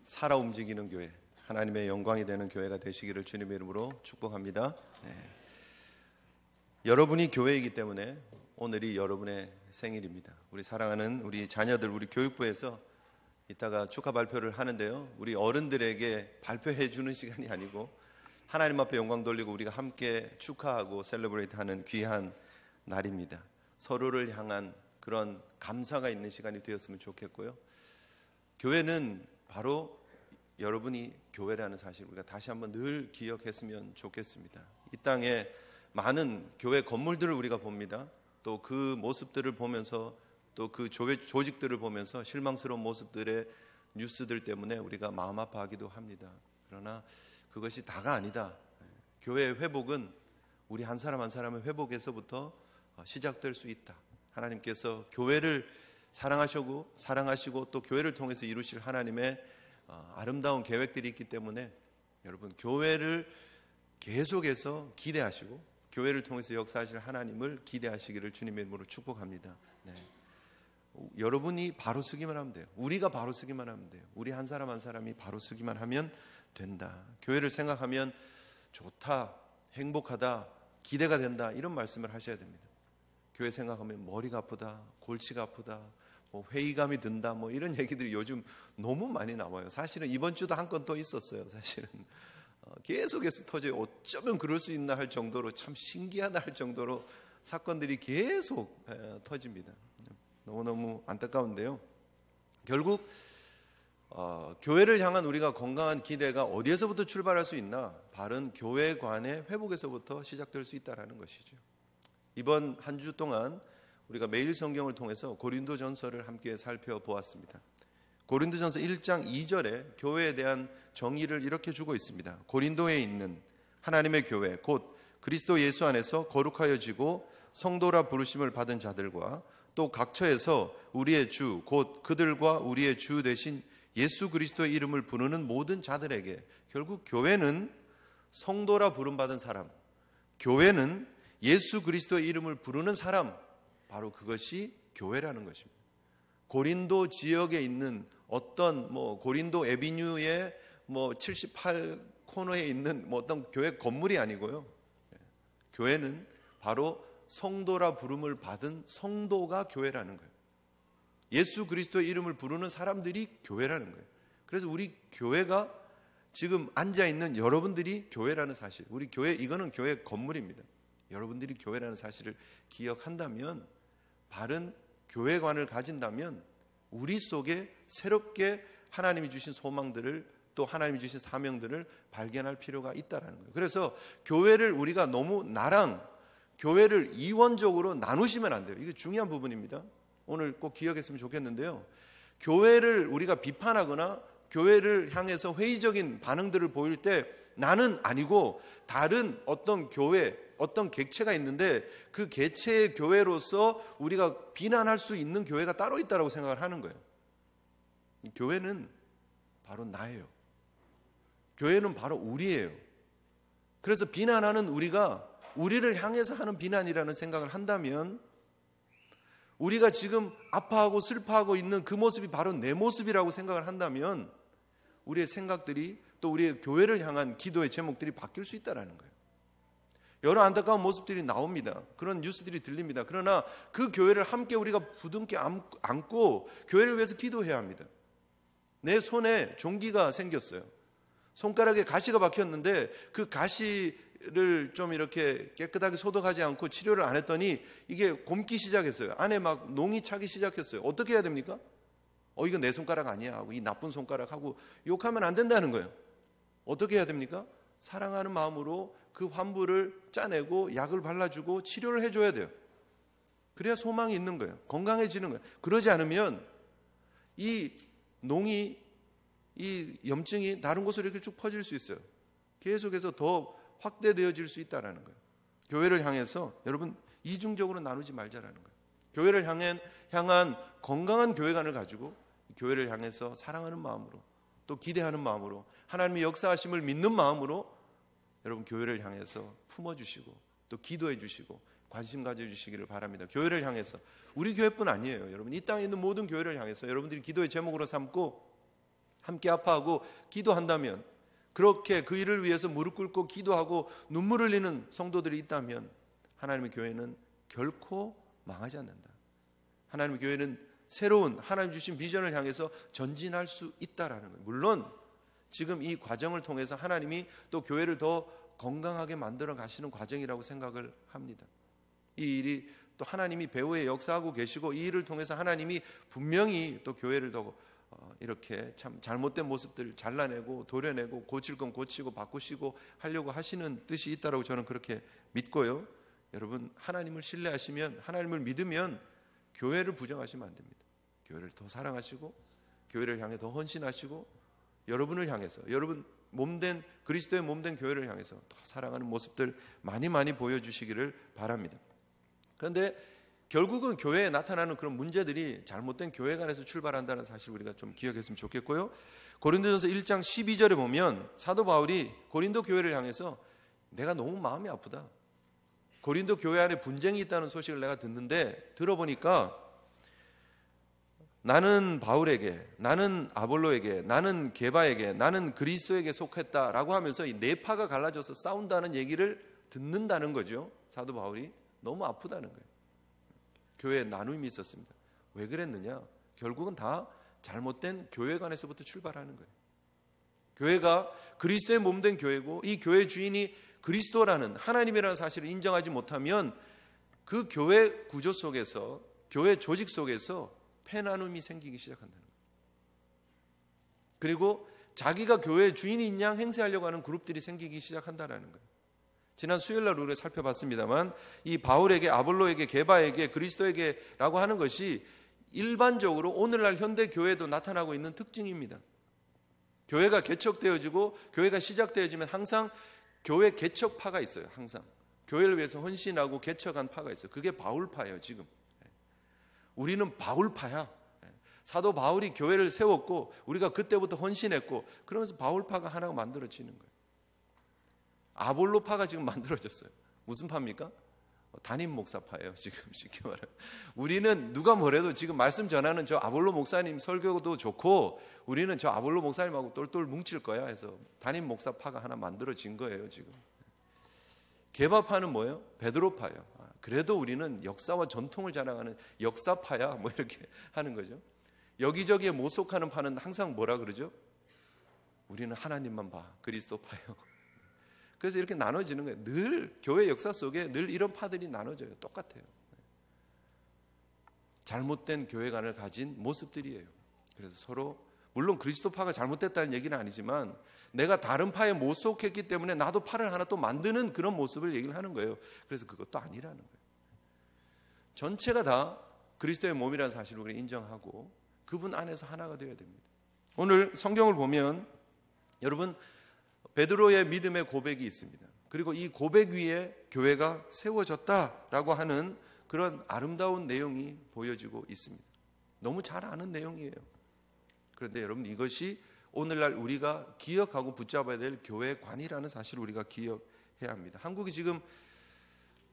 살아 움직이는 교회, 하나님의 영광이 되는 교회가 되시기를 주님의 이름으로 축복합니다. 여러분이 교회이기 때문에 오늘이 여러분의 생일입니다. 우리 사랑하는 우리 자녀들, 우리 교육부에서 이따가 축하 발표를 하는데요, 우리 어른들에게 발표해 주는 시간이 아니고 하나님 앞에 영광 돌리고 우리가 함께 축하하고 셀러브레이트 하는 귀한 날입니다. 서로를 향한 그런 감사가 있는 시간이 되었으면 좋겠고요. 교회는 바로 여러분이 교회라는 사실 우리가 다시 한번 늘 기억했으면 좋겠습니다. 이 땅에 많은 교회 건물들을 우리가 봅니다. 또 그 모습들을 보면서 또 그 조직들을 보면서 실망스러운 모습들의 뉴스들 때문에 우리가 마음 아파하기도 합니다. 그러나 그것이 다가 아니다. 교회의 회복은 우리 한 사람 한 사람의 회복에서부터 시작될 수 있다. 하나님께서 교회를 사랑하시고 또 교회를 통해서 이루실 하나님의 아름다운 계획들이 있기 때문에 여러분 교회를 계속해서 기대하시고 교회를 통해서 역사하실 하나님을 기대하시기를 주님의 이름으로 축복합니다. 여러분이 바로 서기만 하면 돼요. 우리가 바로 서기만 하면 돼요. 우리 한 사람 한 사람이 바로 서기만 하면 된다. 교회를 생각하면 좋다, 행복하다, 기대가 된다, 이런 말씀을 하셔야 됩니다. 교회 생각하면 머리가 아프다, 골치가 아프다, 회의감이 든다, 이런 얘기들이 요즘 너무 많이 나와요. 사실은 이번 주도 한 건 또 있었어요. 사실은 계속해서 터져요. 어쩌면 그럴 수 있나 할 정도로, 참 신기하다 할 정도로 사건들이 계속 터집니다. 너무너무 안타까운데요, 결국 교회를 향한 우리가 건강한 기대가 어디에서부터 출발할 수 있나? 바른 교회관의 회복에서부터 시작될 수 있다는 것이죠. 이번 한 주 동안 우리가 매일 성경을 통해서 고린도전서를 함께 살펴보았습니다. 고린도전서 1장 2절에 교회에 대한 정의를 이렇게 주고 있습니다. 고린도에 있는 하나님의 교회 곧 그리스도 예수 안에서 거룩하여지고 성도라 부르심을 받은 자들과 또 각처에서 우리의 주 곧 그들과 우리의 주 되신 예수 그리스도의 이름을 부르는 모든 자들에게, 결국 교회는 성도라 부름받은 사람, 교회는 예수 그리스도의 이름을 부르는 사람, 바로 그것이 교회라는 것입니다. 고린도 지역에 있는 어떤 고린도 에비뉴의 78 코너에 있는 어떤 교회 건물이 아니고요. 교회는 바로 성도라 부름을 받은 성도가 교회라는 거예요. 예수 그리스도의 이름을 부르는 사람들이 교회라는 거예요. 그래서 우리 교회가 지금 앉아있는 여러분들이 교회라는 사실, 우리 교회, 이거는 교회 건물입니다. 여러분들이 교회라는 사실을 기억한다면, 바른 교회관을 가진다면 우리 속에 새롭게 하나님이 주신 소망들을, 또 하나님이 주신 사명들을 발견할 필요가 있다는 거예요. 그래서 교회를 우리가 너무 교회를 이원적으로 나누시면 안 돼요. 이게 중요한 부분입니다. 오늘 꼭 기억했으면 좋겠는데요, 교회를 우리가 비판하거나 교회를 향해서 회의적인 반응들을 보일 때 나는 아니고 다른 어떤 교회, 어떤 객체가 있는데 그 객체의 교회로서 우리가 비난할 수 있는 교회가 따로 있다고 생각을 하는 거예요. 교회는 바로 나예요. 교회는 바로 우리예요. 그래서 비난하는 우리를 향해서 하는 비난이라는 생각을 한다면, 우리가 지금 아파하고 슬퍼하고 있는 그 모습이 바로 내 모습이라고 생각을 한다면 우리의 생각들이, 또 우리의 교회를 향한 기도의 제목들이 바뀔 수 있다는 거예요. 여러 안타까운 모습들이 나옵니다. 그런 뉴스들이 들립니다. 그러나 그 교회를 함께 우리가 부둥켜 안고 교회를 위해서 기도해야 합니다. 내 손에 종기가 생겼어요. 손가락에 가시가 박혔는데 그 가시를 좀 이렇게 깨끗하게 소독하지 않고 치료를 안 했더니 이게 곪기 시작했어요. 안에 막 농이 차기 시작했어요. 어떻게 해야 됩니까? 이거 내 손가락 아니야 하고, 이 나쁜 손가락 하고 욕하면 안 된다는 거예요. 어떻게 해야 됩니까? 사랑하는 마음으로 그 환부를 짜내고 약을 발라주고 치료를 해줘야 돼요. 그래야 소망이 있는 거예요. 건강해지는 거예요. 그러지 않으면 이 농이, 이 염증이 다른 곳으로 이렇게 쭉 퍼질 수 있어요. 계속해서 더 확대되어질 수 있다는 거예요. 교회를 향해서 여러분 이중적으로 나누지 말자라는 거예요. 교회를 향한 건강한 교회관을 가지고 교회를 향해서 사랑하는 마음으로, 또 기대하는 마음으로, 하나님의 역사하심을 믿는 마음으로 여러분 교회를 향해서 품어주시고 또 기도해 주시고 관심 가져주시기를 바랍니다. 교회를 향해서, 우리 교회뿐 아니에요. 여러분 이 땅에 있는 모든 교회를 향해서 여러분들이 기도의 제목으로 삼고 함께 아파하고 기도한다면, 그렇게 그 일을 위해서 무릎 꿇고 기도하고 눈물 흘리는 성도들이 있다면 하나님의 교회는 결코 망하지 않는다. 하나님의 교회는 새로운 하나님 주신 비전을 향해서 전진할 수 있다라는 거예요. 물론 지금 이 과정을 통해서 하나님이 또 교회를 더 건강하게 만들어 가시는 과정이라고 생각을 합니다. 이 일이 또 하나님이 배후에 역사하고 계시고, 이 일을 통해서 하나님이 분명히 또 교회를 더 이렇게 참 잘못된 모습들 잘라내고 도려내고 고칠 건 고치고 바꾸시고 하려고 하시는 뜻이 있다고 저는 그렇게 믿고요. 여러분, 하나님을 신뢰하시면, 하나님을 믿으면 교회를 부정하시면 안 됩니다. 교회를 더 사랑하시고 교회를 향해 더 헌신하시고 여러분을 향해서, 여러분 몸된 그리스도의 몸된 교회를 향해서 더 사랑하는 모습들 많이 보여주시기를 바랍니다. 그런데 결국은 교회에 나타나는 그런 문제들이 잘못된 교회관에서 출발한다는 사실 우리가 좀 기억했으면 좋겠고요. 고린도전서 1장 12절에 보면 사도 바울이 고린도 교회를 향해서 내가 너무 마음이 아프다, 고린도 교회 안에 분쟁이 있다는 소식을 내가 듣는데, 들어보니까 나는 바울에게, 나는 아볼로에게, 나는 게바에게, 나는 그리스도에게 속했다라고 하면서 이 네 파가 갈라져서 싸운다는 얘기를 듣는다는 거죠. 사도 바울이 너무 아프다는 거예요. 교회에 나눔이 있었습니다. 왜 그랬느냐? 결국은 다 잘못된 교회관에서부터 출발하는 거예요. 교회가 그리스도의 몸된 교회고, 이 교회 주인이 그리스도라는 하나님이라는 사실을 인정하지 못하면 그 교회 구조 속에서, 교회 조직 속에서 패나눔이 생기기 시작한다는 거예요. 그리고 자기가 교회의 주인인 양 행세하려고 하는 그룹들이 생기기 시작한다는 거예요. 지난 수요일날 우리가 살펴봤습니다만, 이 바울에게, 아볼로에게, 게바에게, 그리스도에게라고 하는 것이 일반적으로 오늘날 현대 교회에도 나타나고 있는 특징입니다. 교회가 개척되어지고 교회가 시작되어지면 항상 교회 개척파가 있어요. 항상 교회를 위해서 헌신하고 개척한 파가 있어요. 그게 바울파예요. 지금 우리는 바울파야. 사도 바울이 교회를 세웠고 우리가 그때부터 헌신했고, 그러면서 바울파가 하나가 만들어지는 거예요. 아볼로파가 지금 만들어졌어요. 무슨 파입니까? 담임 목사파예요. 지금 쉽게 말하면 우리는 누가 뭐래도 지금 말씀 전하는 저 아볼로 목사님 설교도 좋고, 우리는 저 아볼로 목사님하고 똘똘 뭉칠 거야 해서 담임 목사파가 하나 만들어진 거예요. 지금 게바파는 뭐예요? 베드로파예요. 그래도 우리는 역사와 전통을 자랑하는 역사파야, 뭐 이렇게 하는 거죠. 여기저기에 못 속하는 파는 항상 뭐라 그러죠? 우리는 하나님만 봐, 그리스도파예요. 그래서 이렇게 나눠지는 거예요. 늘 교회 역사 속에 늘 이런 파들이 나눠져요. 똑같아요. 잘못된 교회관을 가진 모습들이에요. 그래서 서로, 물론 그리스도파가 잘못됐다는 얘기는 아니지만 내가 다른 파에 못 속했기 때문에 나도 파를 하나 또 만드는 그런 모습을 얘기를 하는 거예요. 그래서 그것도 아니라는 거예요. 전체가 다 그리스도의 몸이라는 사실을 우리가 인정하고 그분 안에서 하나가 되어야 됩니다. 오늘 성경을 보면 여러분, 베드로의 믿음의 고백이 있습니다. 그리고 이 고백 위에 교회가 세워졌다라고 하는 그런 아름다운 내용이 보여지고 있습니다. 너무 잘 아는 내용이에요. 그런데 여러분, 이것이 오늘날 우리가 기억하고 붙잡아야 될 교회관이라는 사실을 우리가 기억해야 합니다. 한국이 지금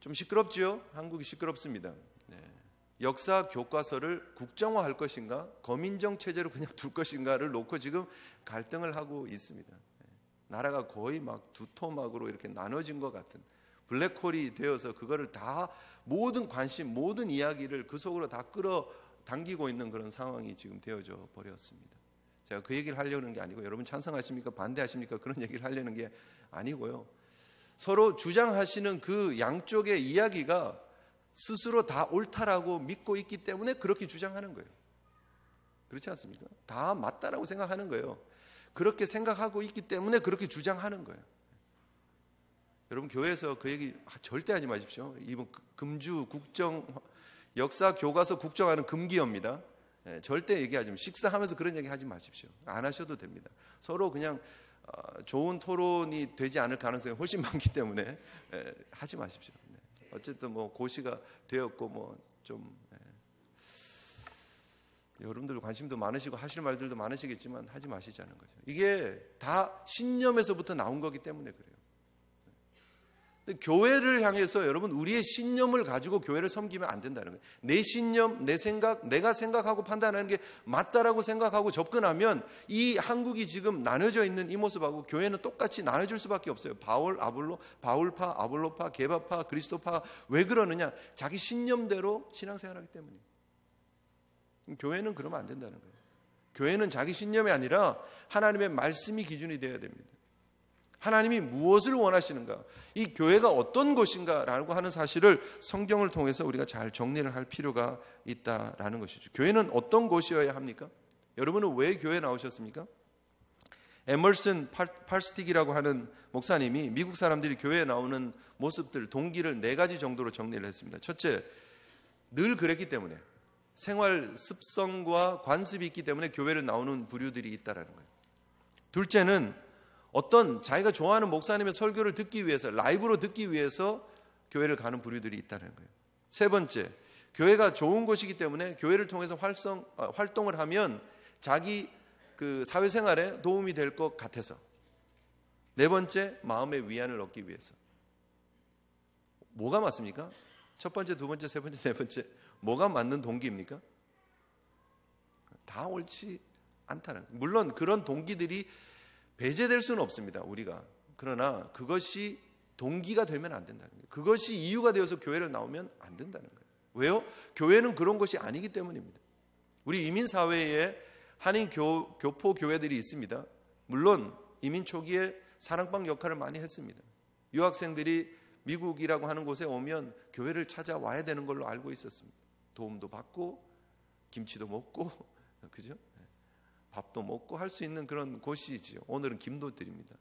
좀 시끄럽죠? 한국이 시끄럽습니다. 역사 교과서를 국정화할 것인가, 거민정 체제로 그냥 둘 것인가를 놓고 지금 갈등을 하고 있습니다. 나라가 거의 막 두 토막으로 이렇게 나눠진 것 같은, 블랙홀이 되어서 그거를 다 모든 관심, 모든 이야기를 그 속으로 다 끌어당기고 있는 그런 상황이 지금 되어져 버렸습니다. 제가 그 얘기를 하려는 게 아니고, 여러분 찬성하십니까 반대하십니까 그런 얘기를 하려는 게 아니고요. 서로 주장하시는 그 양쪽의 이야기가 스스로 다 옳다라고 믿고 있기 때문에 그렇게 주장하는 거예요. 그렇지 않습니까? 다 맞다라고 생각하는 거예요. 그렇게 생각하고 있기 때문에 그렇게 주장하는 거예요. 여러분, 교회에서 그 얘기 절대 하지 마십시오. 이번 금주 국정 역사 교과서 국정화는 금기어입니다. 절대 얘기하지 마십시오. 식사하면서 그런 얘기 하지 마십시오. 안 하셔도 됩니다. 서로 그냥 좋은 토론이 되지 않을 가능성이 훨씬 많기 때문에 하지 마십시오. 어쨌든 뭐 고시가 되었고 뭐 좀 여러분들 관심도 많으시고 하실 말들도 많으시겠지만 하지 마시자는 거죠. 이게 다 신념에서부터 나온 거기 때문에 그래요. 근데 교회를 향해서 여러분 우리의 신념을 가지고 교회를 섬기면 안 된다는 거예요. 내 신념, 내 생각, 내가 생각하고 판단하는 게 맞다라고 생각하고 접근하면 이 한국이 지금 나눠져 있는 이 모습하고 교회는 똑같이 나눠질 수밖에 없어요. 바울파, 아볼로파, 게바파, 그리스도파. 왜 그러느냐? 자기 신념대로 신앙생활하기 때문이에요. 교회는 그러면 안 된다는 거예요. 교회는 자기 신념이 아니라 하나님의 말씀이 기준이 되어야 됩니다. 하나님이 무엇을 원하시는가, 이 교회가 어떤 곳인가라고 하는 사실을 성경을 통해서 우리가 잘 정리를 할 필요가 있다라는 것이죠. 교회는 어떤 곳이어야 합니까? 여러분은 왜 교회에 나오셨습니까? 에머슨 팔스틱이라고 하는 목사님이 미국 사람들이 교회에 나오는 모습들, 동기를 4가지 정도로 정리를 했습니다. 첫째, 늘 그랬기 때문에, 생활 습성과 관습이 있기 때문에 교회를 나오는 부류들이 있다라는 거예요. 둘째는 어떤 자기가 좋아하는 목사님의 설교를 듣기 위해서, 라이브로 듣기 위해서 교회를 가는 부류들이 있다는 거예요. 세 번째, 교회가 좋은 곳이기 때문에 교회를 통해서 활동을 하면 자기 그 사회생활에 도움이 될 것 같아서. 네 번째, 마음의 위안을 얻기 위해서. 뭐가 맞습니까? 첫 번째, 두 번째, 세 번째, 네 번째, 뭐가 맞는 동기입니까? 다 옳지 않다는 거예요. 물론 그런 동기들이 배제될 수는 없습니다, 우리가. 그러나 그것이 동기가 되면 안 된다는 거예요. 그것이 이유가 되어서 교회를 나오면 안 된다는 거예요. 왜요? 교회는 그런 것이 아니기 때문입니다. 우리 이민사회에 한인 교포 교회들이 있습니다. 물론 이민 초기에 사랑방 역할을 많이 했습니다. 유학생들이 미국이라고 하는 곳에 오면 교회를 찾아와야 되는 걸로 알고 있었습니다. 도움도 받고 김치도 먹고, 그죠? 밥도 먹고 할 수 있는 그런 곳이지요. 오늘은 김도 드립니다.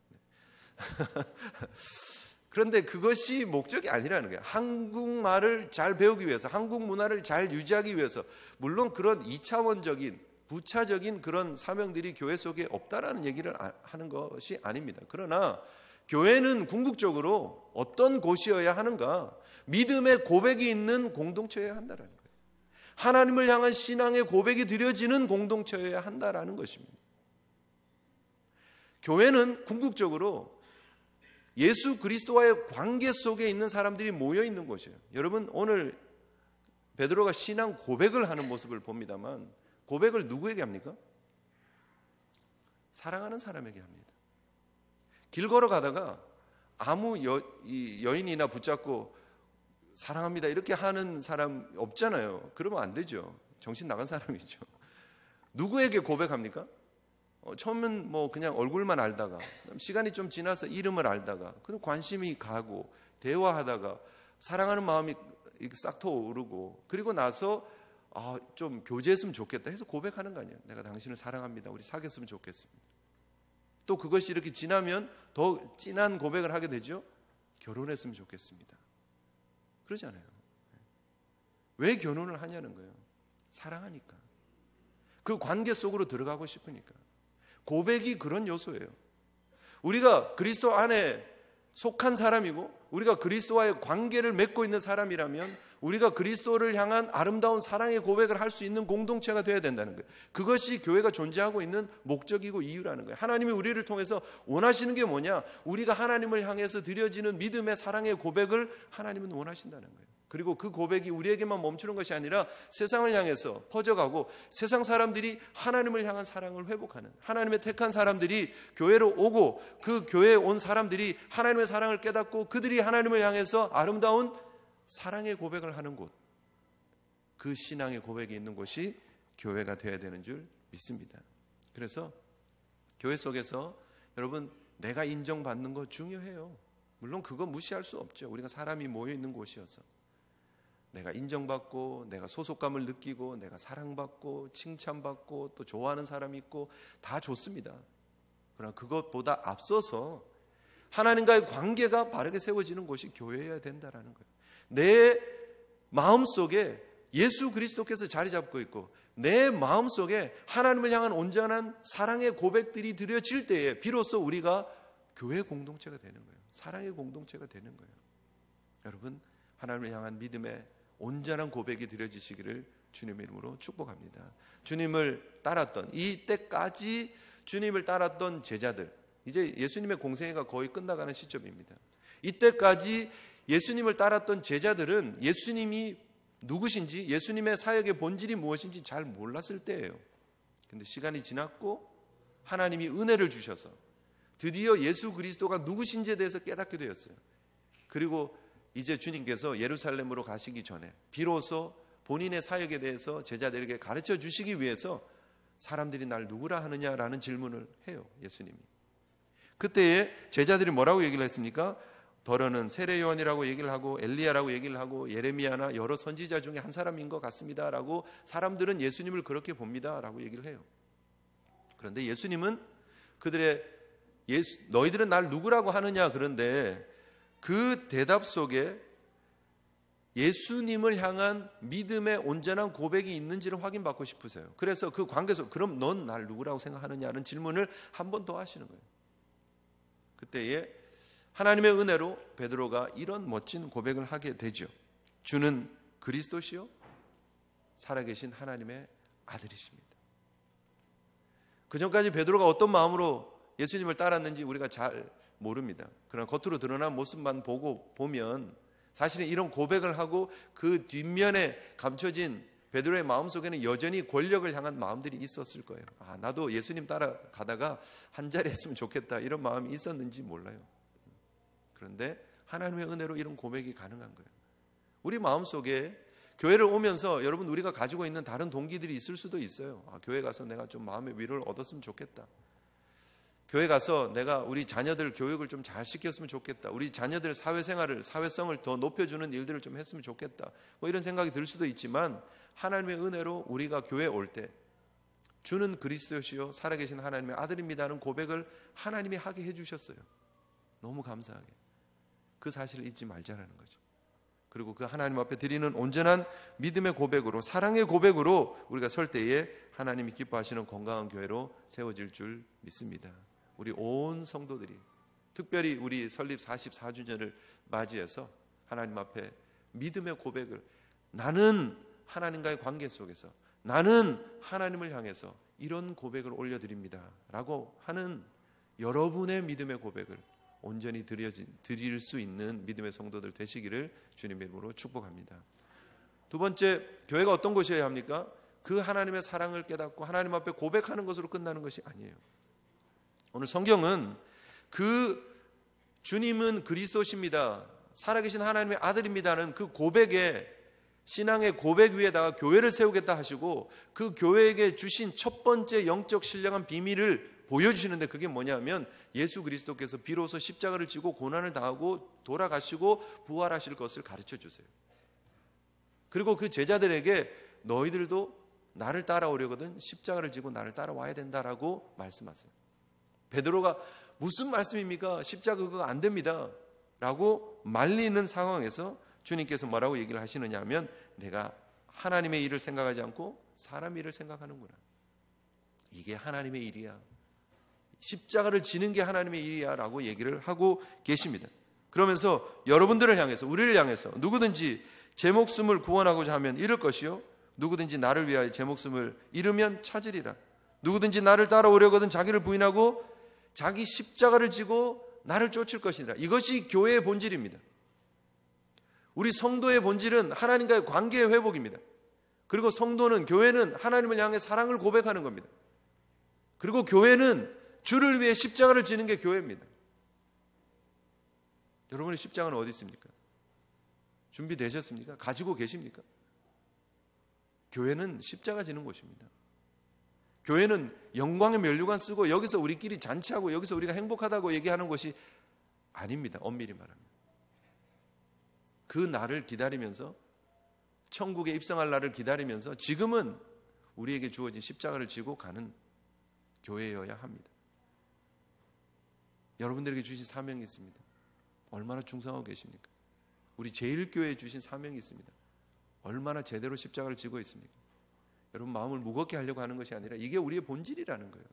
그런데 그것이 목적이 아니라는 거예요. 한국말을 잘 배우기 위해서, 한국 문화를 잘 유지하기 위해서, 물론 그런 2차원적인 부차적인 그런 사명들이 교회 속에 없다라는 얘기를 하는 것이 아닙니다. 그러나 교회는 궁극적으로 어떤 곳이어야 하는가? 믿음의 고백이 있는 공동체여야 한다는 거예요. 하나님을 향한 신앙의 고백이 드려지는 공동체여야 한다라는 것입니다. 교회는 궁극적으로 예수 그리스도와의 관계 속에 있는 사람들이 모여 있는 곳이에요. 여러분, 오늘 베드로가 신앙 고백을 하는 모습을 봅니다만, 고백을 누구에게 합니까? 사랑하는 사람에게 합니다. 길 걸어가다가 아무 여인이나 붙잡고 사랑합니다 이렇게 하는 사람 없잖아요. 그러면 안 되죠. 정신 나간 사람이죠. 누구에게 고백합니까? 처음엔 뭐 그냥 얼굴만 알다가, 시간이 좀 지나서 이름을 알다가, 그럼 관심이 가고 대화하다가 사랑하는 마음이 싹 터오르고, 그리고 나서 좀 교제했으면 좋겠다 해서 고백하는 거 아니에요. 내가 당신을 사랑합니다. 우리 사귀었으면 좋겠습니다. 또 그것이 이렇게 지나면 더 진한 고백을 하게 되죠. 결혼했으면 좋겠습니다. 그러잖아요. 왜 결혼을 하냐는 거예요. 사랑하니까. 그 관계 속으로 들어가고 싶으니까. 고백이 그런 요소예요. 우리가 그리스도 안에 속한 사람이고 우리가 그리스도와의 관계를 맺고 있는 사람이라면 우리가 그리스도를 향한 아름다운 사랑의 고백을 할 수 있는 공동체가 되어야 된다는 거예요. 그것이 교회가 존재하고 있는 목적이고 이유라는 거예요. 하나님이 우리를 통해서 원하시는 게 뭐냐? 우리가 하나님을 향해서 드려지는 믿음의 사랑의 고백을 하나님은 원하신다는 거예요. 그리고 그 고백이 우리에게만 멈추는 것이 아니라 세상을 향해서 퍼져가고, 세상 사람들이 하나님을 향한 사랑을 회복하는, 하나님의 택한 사람들이 교회로 오고, 그 교회에 온 사람들이 하나님의 사랑을 깨닫고 그들이 하나님을 향해서 아름다운 사랑의 고백을 하는 곳, 그 신앙의 고백이 있는 곳이 교회가 되어야 되는 줄 믿습니다. 그래서 교회 속에서 여러분, 내가 인정받는 거 중요해요. 물론 그거 무시할 수 없죠. 우리가 사람이 모여 있는 곳이어서 내가 인정받고, 내가 소속감을 느끼고, 내가 사랑받고, 칭찬받고, 또 좋아하는 사람이 있고, 다 좋습니다. 그러나 그것보다 앞서서 하나님과의 관계가 바르게 세워지는 곳이 교회여야 된다는 거예요. 내 마음속에 예수 그리스도께서 자리 잡고 있고, 내 마음속에 하나님을 향한 온전한 사랑의 고백들이 드려질 때에 비로소 우리가 교회 공동체가 되는 거예요. 사랑의 공동체가 되는 거예요. 여러분, 하나님을 향한 믿음의 온전한 고백이 드려지시기를 주님의 이름으로 축복합니다. 주님을 따랐던, 이 때까지 주님을 따랐던 제자들, 이제 예수님의 공생애가 거의 끝나가는 시점입니다. 이때까지 예수님을 따랐던 제자들은 예수님이 누구신지, 예수님의 사역의 본질이 무엇인지 잘 몰랐을 때예요. 근데 시간이 지났고 하나님이 은혜를 주셔서 드디어 예수 그리스도가 누구신지에 대해서 깨닫게 되었어요. 그리고 이제 주님께서 예루살렘으로 가시기 전에 비로소 본인의 사역에 대해서 제자들에게 가르쳐 주시기 위해서 사람들이 날 누구라 하느냐라는 질문을 해요, 예수님이. 그때에 제자들이 뭐라고 얘기를 했습니까? 더러는 세례 요한이라고 얘기를 하고 엘리야라고 얘기를 하고 예레미야나 여러 선지자 중에 한 사람인 것 같습니다라고 사람들은 예수님을 그렇게 봅니다라고 얘기를 해요. 그런데 예수님은 그들의 너희들은 날 누구라고 하느냐, 그런데 그 대답 속에 예수님을 향한 믿음의 온전한 고백이 있는지를 확인받고 싶으세요. 그래서 그 관계에서 그럼 넌 날 누구라고 생각하느냐는 질문을 한 번 더 하시는 거예요. 그때에 하나님의 은혜로 베드로가 이런 멋진 고백을 하게 되죠. 주는 그리스도시요 살아계신 하나님의 아들이십니다. 그전까지 베드로가 어떤 마음으로 예수님을 따랐는지 우리가 잘 모릅니다. 그러나 겉으로 드러난 모습만 보면 사실은 이런 고백을 하고 그 뒷면에 감춰진 베드로의 마음속에는 여전히 권력을 향한 마음들이 있었을 거예요. 나도 예수님 따라가다가 한 자리 했으면 좋겠다, 이런 마음이 있었는지 몰라요. 그런데 하나님의 은혜로 이런 고백이 가능한 거예요. 우리 마음속에 교회를 오면서 여러분 우리가 가지고 있는 다른 동기들이 있을 수도 있어요. 교회 가서 내가 좀 마음의 위로를 얻었으면 좋겠다. 교회 가서 내가 우리 자녀들 교육을 좀 잘 시켰으면 좋겠다. 우리 자녀들 사회성을 더 높여주는 일들을 좀 했으면 좋겠다. 이런 생각이 들 수도 있지만 하나님의 은혜로 우리가 교회에 올 때 주는 그리스도시요 살아계신 하나님의 아들입니다는 고백을 하나님이 하게 해주셨어요. 너무 감사하게. 그 사실을 잊지 말자라는 거죠. 그리고 그 하나님 앞에 드리는 온전한 믿음의 고백으로, 사랑의 고백으로 우리가 설 때에 하나님이 기뻐하시는 건강한 교회로 세워질 줄 믿습니다. 우리 온 성도들이 특별히 우리 설립 44주년을 맞이해서 하나님 앞에 믿음의 고백을, 나는 하나님과의 관계 속에서 나는 하나님을 향해서 이런 고백을 올려드립니다 라고 하는 여러분의 믿음의 고백을 온전히 드릴 수 있는 믿음의 성도들 되시기를 주님의 이름으로 축복합니다. 두 번째, 교회가 어떤 곳이어야 합니까? 그 하나님의 사랑을 깨닫고 하나님 앞에 고백하는 것으로 끝나는 것이 아니에요. 오늘 성경은 그 주님은 그리스도십니다, 살아계신 하나님의 아들입니다는 그 고백에, 신앙의 고백 위에다가 교회를 세우겠다 하시고 그 교회에게 주신 첫 번째 영적 신령한 비밀을 보여주시는데 그게 뭐냐면 예수 그리스도께서 비로소 십자가를 지고 고난을 당하고 돌아가시고 부활하실 것을 가르쳐 주세요. 그리고 그 제자들에게 너희들도 나를 따라오려거든 십자가를 지고 나를 따라와야 된다라고 말씀하세요. 베드로가 무슨 말씀입니까? 십자가 그거 안 됩니다 라고 말리는 상황에서 주님께서 뭐라고 얘기를 하시느냐 하면 내가 하나님의 일을 생각하지 않고 사람 일을 생각하는구나. 이게 하나님의 일이야. 십자가를 지는 게 하나님의 일이야 라고 얘기를 하고 계십니다. 그러면서 여러분들을 향해서, 우리를 향해서 누구든지 제 목숨을 구원하고자 하면 잃을 것이요 누구든지 나를 위하여 제 목숨을 잃으면 찾으리라. 누구든지 나를 따라오려거든 자기를 부인하고 자기 십자가를 지고 나를 쫓을 것이니라. 이것이 교회의 본질입니다. 우리 성도의 본질은 하나님과의 관계의 회복입니다. 그리고 성도는, 교회는 하나님을 향해 사랑을 고백하는 겁니다. 그리고 교회는 주를 위해 십자가를 지는 게 교회입니다. 여러분의 십자가는 어디 있습니까? 준비되셨습니까? 가지고 계십니까? 교회는 십자가 지는 곳입니다. 교회는 영광의 면류관 쓰고 여기서 우리끼리 잔치하고 여기서 우리가 행복하다고 얘기하는 것이 아닙니다. 엄밀히 말하면. 그 날을 기다리면서, 천국에 입성할 날을 기다리면서 지금은 우리에게 주어진 십자가를 지고 가는 교회여야 합니다. 여러분들에게 주신 사명이 있습니다. 얼마나 충성하고 계십니까? 우리 제일교회에 주신 사명이 있습니다. 얼마나 제대로 십자가를 지고 있습니까? 여러분 마음을 무겁게 하려고 하는 것이 아니라 이게 우리의 본질이라는 거예요.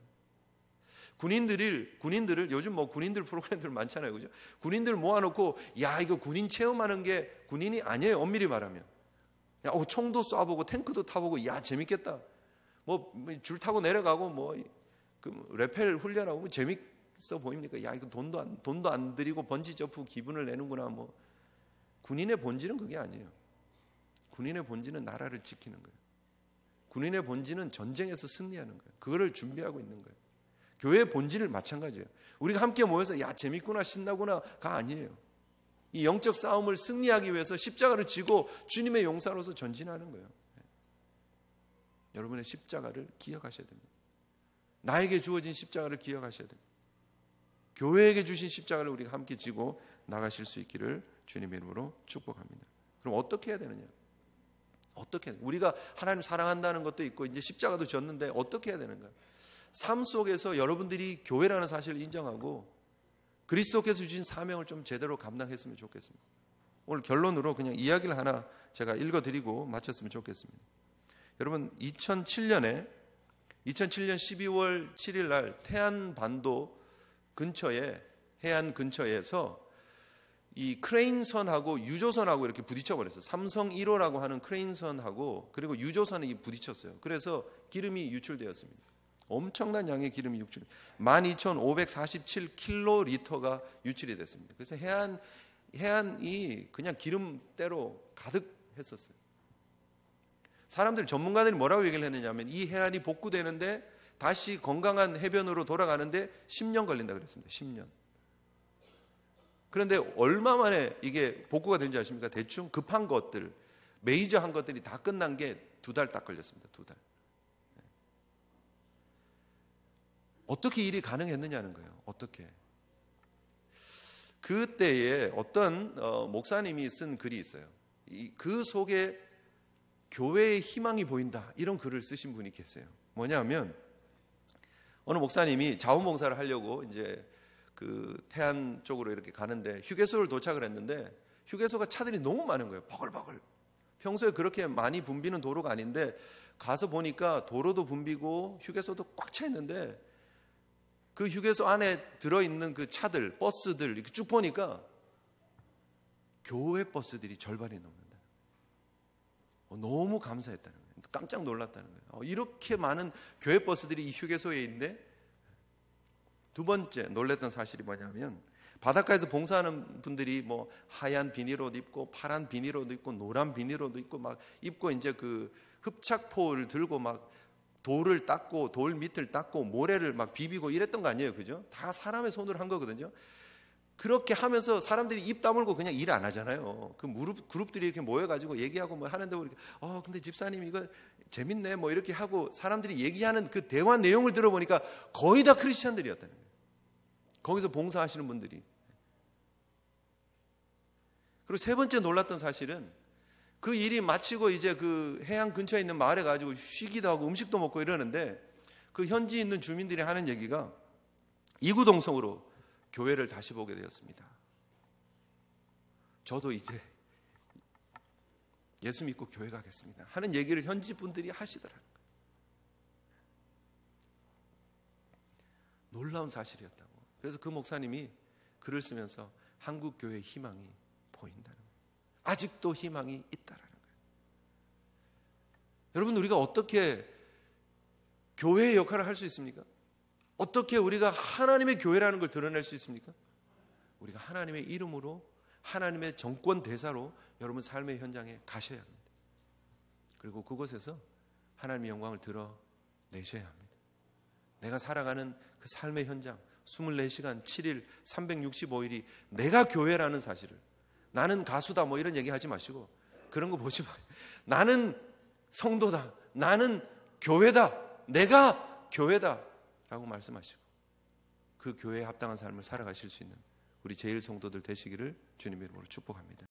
군인들을 요즘 뭐 군인들 프로그램들 많잖아요, 그죠? 군인들 모아놓고 야 이거 군인 체험하는 게 군인이 아니에요. 엄밀히 말하면 야 총도 쏴보고 탱크도 타보고 야 재밌겠다. 뭐 줄 타고 내려가고 뭐 그 레펠 훈련하고 재밌어 보입니까? 야, 이거 돈도 안 들이고 번지 점프 기분을 내는구나. 뭐 군인의 본질은 그게 아니에요. 군인의 본질은 나라를 지키는 거예요. 군인의 본질은 전쟁에서 승리하는 거예요. 그거를 준비하고 있는 거예요. 교회의 본질은 마찬가지예요. 우리가 함께 모여서 야, 재밌구나, 신나구나가 아니에요. 이 영적 싸움을 승리하기 위해서 십자가를 지고 주님의 용사로서 전진하는 거예요. 여러분의 십자가를 기억하셔야 됩니다. 나에게 주어진 십자가를 기억하셔야 됩니다. 교회에게 주신 십자가를 우리가 함께 지고 나가실 수 있기를 주님의 이름으로 축복합니다. 그럼 어떻게 해야 되느냐? 어떻게 해야 되느냐? 우리가 하나님 사랑한다는 것도 있고 이제 십자가도 졌는데 어떻게 해야 되는가? 삶 속에서 여러분들이 교회라는 사실을 인정하고 그리스도께서 주신 사명을 좀 제대로 감당했으면 좋겠습니다. 오늘 결론으로 그냥 이야기를 하나 제가 읽어드리고 마쳤으면 좋겠습니다. 여러분 2007년 12월 7일 날 태안반도 근처에 해안 근처에서 이 크레인선하고 유조선하고 이렇게 부딪혀 버렸어요. 삼성 1호라고 하는 크레인선하고 그리고 유조선이 부딪혔어요. 그래서 기름이 유출되었습니다. 엄청난 양의 기름이 12,547킬로리터가 유출이 됐습니다. 그래서 해안이 그냥 기름때로 가득했었어요. 사람들 전문가들이 뭐라고 얘기를 했느냐면 이 해안이 복구되는데 다시 건강한 해변으로 돌아가는데 10년 걸린다 그랬습니다. 10년. 그런데 얼마 만에 이게 복구가 된지 아십니까? 대충 급한 것들, 메이저한 것들이 다 끝난 게 2달 딱 걸렸습니다. 2달. 어떻게 일이 가능했느냐는 거예요. 어떻게. 그때에 어떤 목사님이 쓴 글이 있어요. 그 속에 교회의 희망이 보인다. 이런 글을 쓰신 분이 계세요. 뭐냐면 어느 목사님이 자원봉사를 하려고 이제 그 태안 쪽으로 이렇게 가는데 휴게소를 도착을 했는데 휴게소가 차들이 너무 많은 거예요. 버글버글. 평소에 그렇게 많이 붐비는 도로가 아닌데 가서 보니까 도로도 붐비고 휴게소도 꽉 차 있는데 그 휴게소 안에 들어있는 그 차들, 버스들 이렇게 쭉 보니까 교회 버스들이 절반이 넘는다. 너무 감사했다는 거예요. 깜짝 놀랐다는 거예요. 이렇게 많은 교회 버스들이 이 휴게소에 있는데 두 번째 놀랐던 사실이 뭐냐면 바닷가에서 봉사하는 분들이 뭐 하얀 비닐옷 입고 파란 비닐옷 입고 노란 비닐옷 입고 막 입고 이제 그 흡착포를 들고 막 돌을 닦고 돌 밑을 닦고 모래를 막 비비고 이랬던 거 아니에요, 그죠? 다 사람의 손으로 한 거거든요. 그렇게 하면서 사람들이 입 다물고 그냥 일 안 하잖아요. 그 그룹들이 이렇게 모여가지고 얘기하고 뭐 하는데 이렇게 근데 집사님 이거 재밌네 뭐 이렇게 하고 사람들이 얘기하는 그 대화 내용을 들어보니까 거의 다 크리스찬들이었다는 거예요. 거기서 봉사하시는 분들이. 그리고 세 번째 놀랐던 사실은 그 일이 마치고 이제 그 해안 근처에 있는 마을에 가지고 쉬기도 하고 음식도 먹고 이러는데 그 현지에 있는 주민들이 하는 얘기가 이구동성으로 교회를 다시 보게 되었습니다. 저도 이제 예수 믿고 교회 가겠습니다 하는 얘기를 현지 분들이 하시더라고요. 놀라운 사실이었다고. 그래서 그 목사님이 글을 쓰면서 한국 교회의 희망이 보인다는 거예요. 아직도 희망이 있다라는 거예요. 여러분 우리가 어떻게 교회의 역할을 할 수 있습니까? 어떻게 우리가 하나님의 교회라는 걸 드러낼 수 있습니까? 우리가 하나님의 이름으로 하나님의 정권 대사로 여러분 삶의 현장에 가셔야 합니다. 그리고 그곳에서 하나님의 영광을 드러내셔야 합니다. 내가 살아가는 그 삶의 현장 24시간 7일 365일이 내가 교회라는 사실을, 나는 가수다 뭐 이런 얘기 하지 마시고 그런 거 보지 마세요. 나는 성도다, 나는 교회다, 내가 교회다 라고 말씀하시고 그 교회에 합당한 삶을 살아가실 수 있는 우리 제1성도들 되시기를 주님의 이름으로 축복합니다.